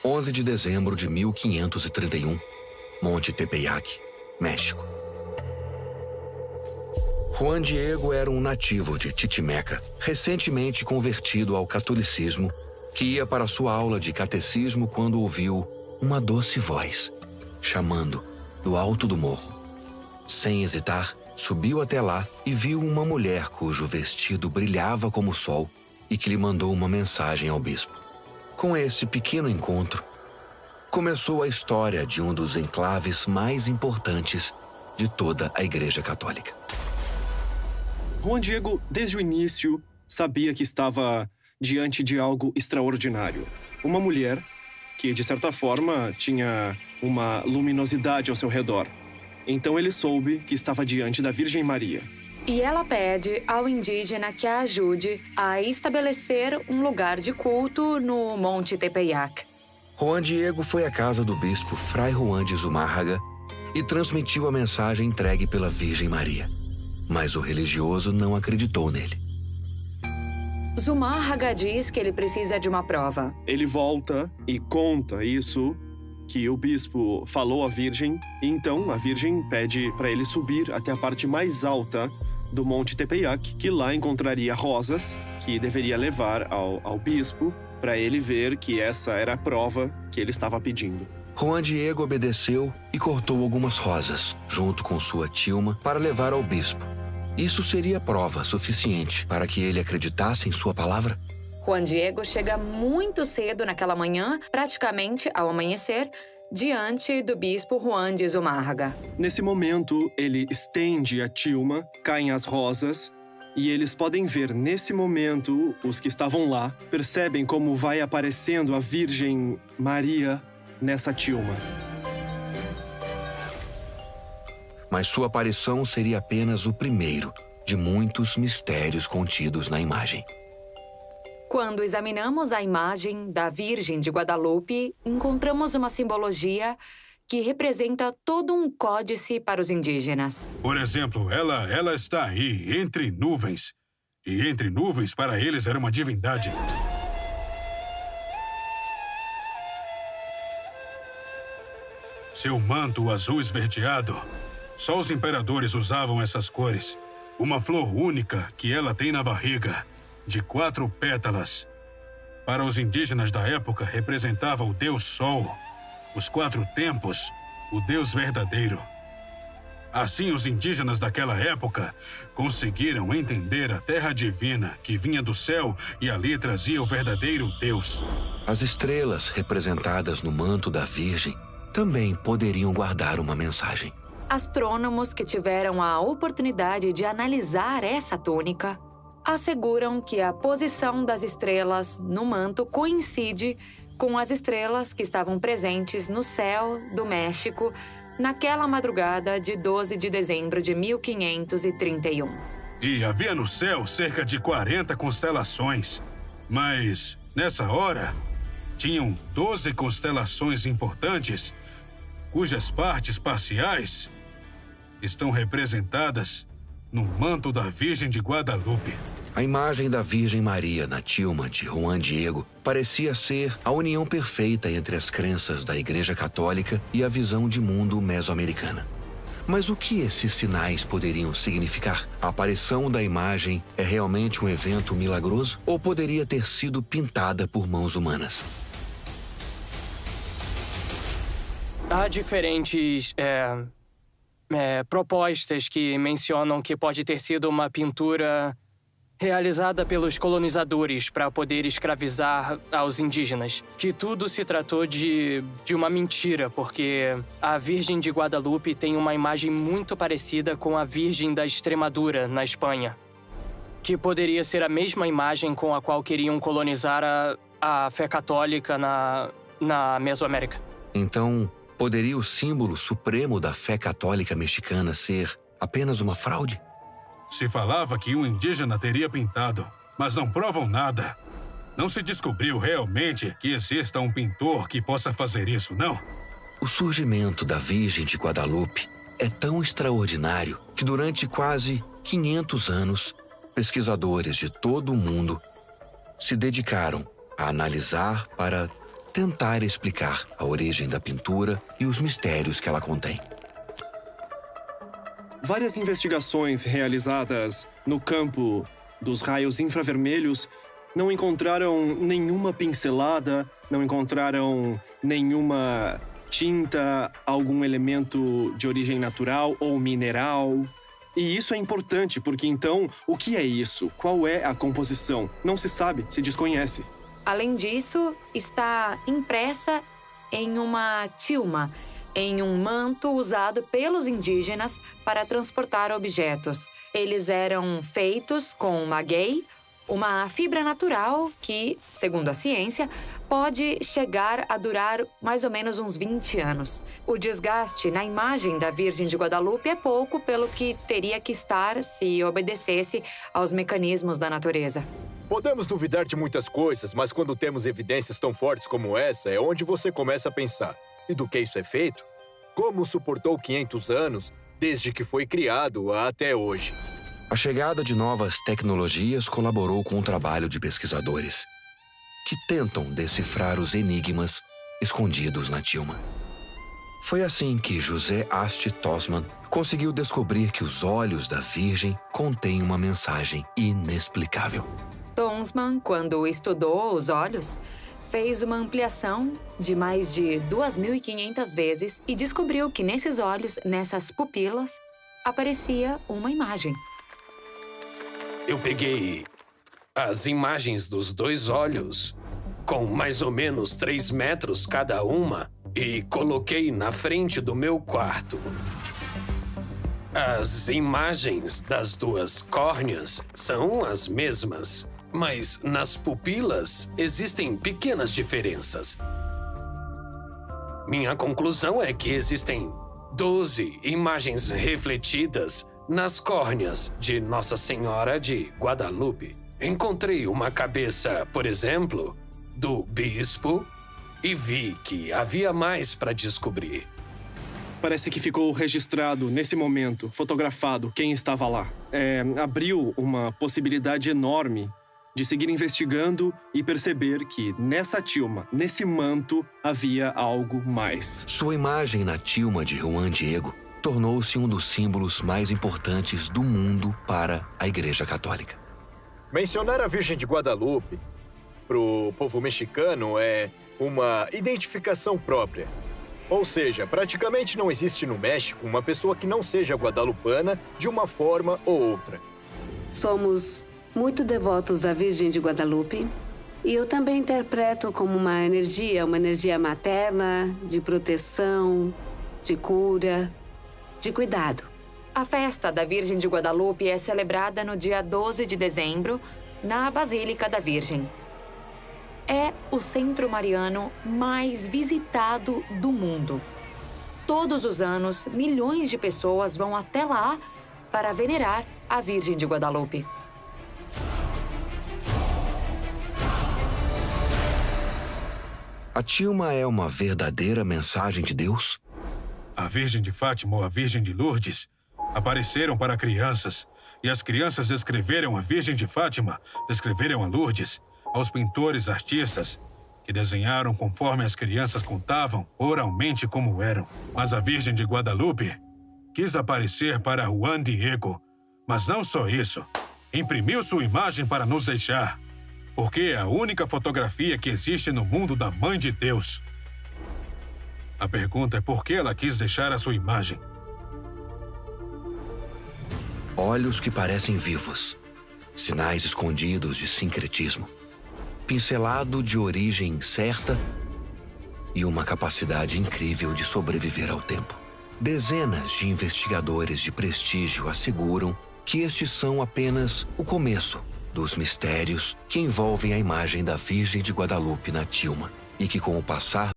11 de dezembro de 1531, Monte Tepeyac, México. Juan Diego era um nativo de Chichimeca, recentemente convertido ao catolicismo, que ia para sua aula de catecismo quando ouviu uma doce voz, chamando do alto do morro. Sem hesitar, subiu até lá e viu uma mulher cujo vestido brilhava como o sol e que lhe mandou uma mensagem ao bispo. Com esse pequeno encontro, começou a história de um dos enclaves mais importantes de toda a Igreja Católica. Juan Diego, desde o início, sabia que estava diante de algo extraordinário. Uma mulher que, de certa forma, tinha uma luminosidade ao seu redor. Então ele soube que estava diante da Virgem Maria. E ela pede ao indígena que a ajude a estabelecer um lugar de culto no Monte Tepeyac. Juan Diego foi à casa do bispo Fray Juan de Zumárraga e transmitiu a mensagem entregue pela Virgem Maria. Mas o religioso não acreditou nele. Zumárraga diz que ele precisa de uma prova. Ele volta e conta isso que o bispo falou à Virgem, e então a Virgem pede para ele subir até a parte mais alta do Monte Tepeyac, que lá encontraria rosas que deveria levar ao bispo para ele ver que essa era a prova que ele estava pedindo. Juan Diego obedeceu e cortou algumas rosas, junto com sua tilma, para levar ao bispo. Isso seria prova suficiente para que ele acreditasse em sua palavra? Juan Diego chega muito cedo naquela manhã, praticamente ao amanhecer, diante do bispo Juan de Zumárraga. Nesse momento, ele estende a tilma, caem as rosas, e eles podem ver, nesse momento, os que estavam lá, percebem como vai aparecendo a Virgem Maria nessa tilma. Mas sua aparição seria apenas o primeiro de muitos mistérios contidos na imagem. Quando examinamos a imagem da Virgem de Guadalupe, encontramos uma simbologia que representa todo um códice para os indígenas. Por exemplo, ela está aí, entre nuvens. E entre nuvens, para eles, era uma divindade. Seu manto azul esverdeado. Só os imperadores usavam essas cores. Uma flor única que ela tem na barriga, de 4 pétalas. Para os indígenas da época, representava o Deus Sol, os 4 tempos, o Deus verdadeiro. Assim, os indígenas daquela época conseguiram entender a terra divina que vinha do céu e ali trazia o verdadeiro Deus. As estrelas representadas no manto da Virgem também poderiam guardar uma mensagem. Astrônomos que tiveram a oportunidade de analisar essa túnica asseguram que a posição das estrelas no manto coincide com as estrelas que estavam presentes no céu do México naquela madrugada de 12 de dezembro de 1531. E havia no céu cerca de 40 constelações. Mas, nessa hora, tinham 12 constelações importantes, cujas partes parciais estão representadas no manto da Virgem de Guadalupe. A imagem da Virgem Maria na tilma de Juan Diego parecia ser a união perfeita entre as crenças da Igreja Católica e a visão de mundo mesoamericana. Mas o que esses sinais poderiam significar? A aparição da imagem é realmente um evento milagroso ou poderia ter sido pintada por mãos humanas? Há diferentes propostas que mencionam que pode ter sido uma pintura realizada pelos colonizadores para poder escravizar aos indígenas. Que tudo se tratou de uma mentira, porque a Virgem de Guadalupe tem uma imagem muito parecida com a Virgem da Extremadura, na Espanha, que poderia ser a mesma imagem com a qual queriam colonizar a fé católica na Mesoamérica. Então, poderia o símbolo supremo da fé católica mexicana ser apenas uma fraude? Se falava que um indígena teria pintado, mas não provam nada. Não se descobriu realmente que exista um pintor que possa fazer isso, não? O surgimento da Virgem de Guadalupe é tão extraordinário que durante quase 500 anos, pesquisadores de todo o mundo se dedicaram a analisar para tentar explicar a origem da pintura e os mistérios que ela contém. Várias investigações realizadas no campo dos raios infravermelhos não encontraram nenhuma pincelada, não encontraram nenhuma tinta, algum elemento de origem natural ou mineral. E isso é importante, porque então, o que é isso? Qual é a composição? Não se sabe, se desconhece. Além disso, está impressa em uma tilma, em um manto usado pelos indígenas para transportar objetos. Eles eram feitos com maguey, uma fibra natural que, segundo a ciência, pode chegar a durar mais ou menos uns 20 anos. O desgaste na imagem da Virgem de Guadalupe é pouco, pelo que teria que estar se obedecesse aos mecanismos da natureza. Podemos duvidar de muitas coisas, mas quando temos evidências tão fortes como essa, é onde você começa a pensar. E do que isso é feito? Como suportou 500 anos, desde que foi criado até hoje? A chegada de novas tecnologias colaborou com o trabalho de pesquisadores, que tentam decifrar os enigmas escondidos na tilma. Foi assim que José Asti Tosman conseguiu descobrir que os olhos da Virgem contêm uma mensagem inexplicável. Tosman, quando estudou os olhos, fez uma ampliação de mais de 2.500 vezes e descobriu que nesses olhos, nessas pupilas, aparecia uma imagem. Eu peguei as imagens dos dois olhos, com mais ou menos 3 metros cada uma, e coloquei na frente do meu quarto. As imagens das duas córneas são as mesmas, mas nas pupilas existem pequenas diferenças. Minha conclusão é que existem 12 imagens refletidas nas córneas de Nossa Senhora de Guadalupe. Encontrei uma cabeça, por exemplo, do bispo e vi que havia mais para descobrir. Parece que ficou registrado, nesse momento, fotografado, quem estava lá. Abriu uma possibilidade enorme de seguir investigando e perceber que nessa tilma, nesse manto, havia algo mais. Sua imagem na tilma de Juan Diego tornou-se um dos símbolos mais importantes do mundo para a Igreja Católica. Mencionar a Virgem de Guadalupe para o povo mexicano é uma identificação própria. Ou seja, praticamente não existe no México uma pessoa que não seja guadalupana de uma forma ou outra. Somos muito devotos à Virgem de Guadalupe e eu também interpreto como uma energia materna, de proteção, de cura, de cuidado. A festa da Virgem de Guadalupe é celebrada no dia 12 de dezembro, na Basílica da Virgem. É o centro mariano mais visitado do mundo. Todos os anos, milhões de pessoas vão até lá para venerar a Virgem de Guadalupe. A tilma é uma verdadeira mensagem de Deus? A Virgem de Fátima ou a Virgem de Lourdes apareceram para crianças, e as crianças descreveram a Virgem de Fátima, descreveram a Lourdes, aos pintores artistas, que desenharam conforme as crianças contavam oralmente como eram. Mas a Virgem de Guadalupe quis aparecer para Juan Diego. Mas não só isso, imprimiu sua imagem para nos deixar, porque é a única fotografia que existe no mundo da Mãe de Deus. A pergunta é por que ela quis deixar a sua imagem. Olhos que parecem vivos, sinais escondidos de sincretismo, pincelado de origem incerta e uma capacidade incrível de sobreviver ao tempo. Dezenas de investigadores de prestígio asseguram que estes são apenas o começo dos mistérios que envolvem a imagem da Virgem de Guadalupe na tilma e que, com o passar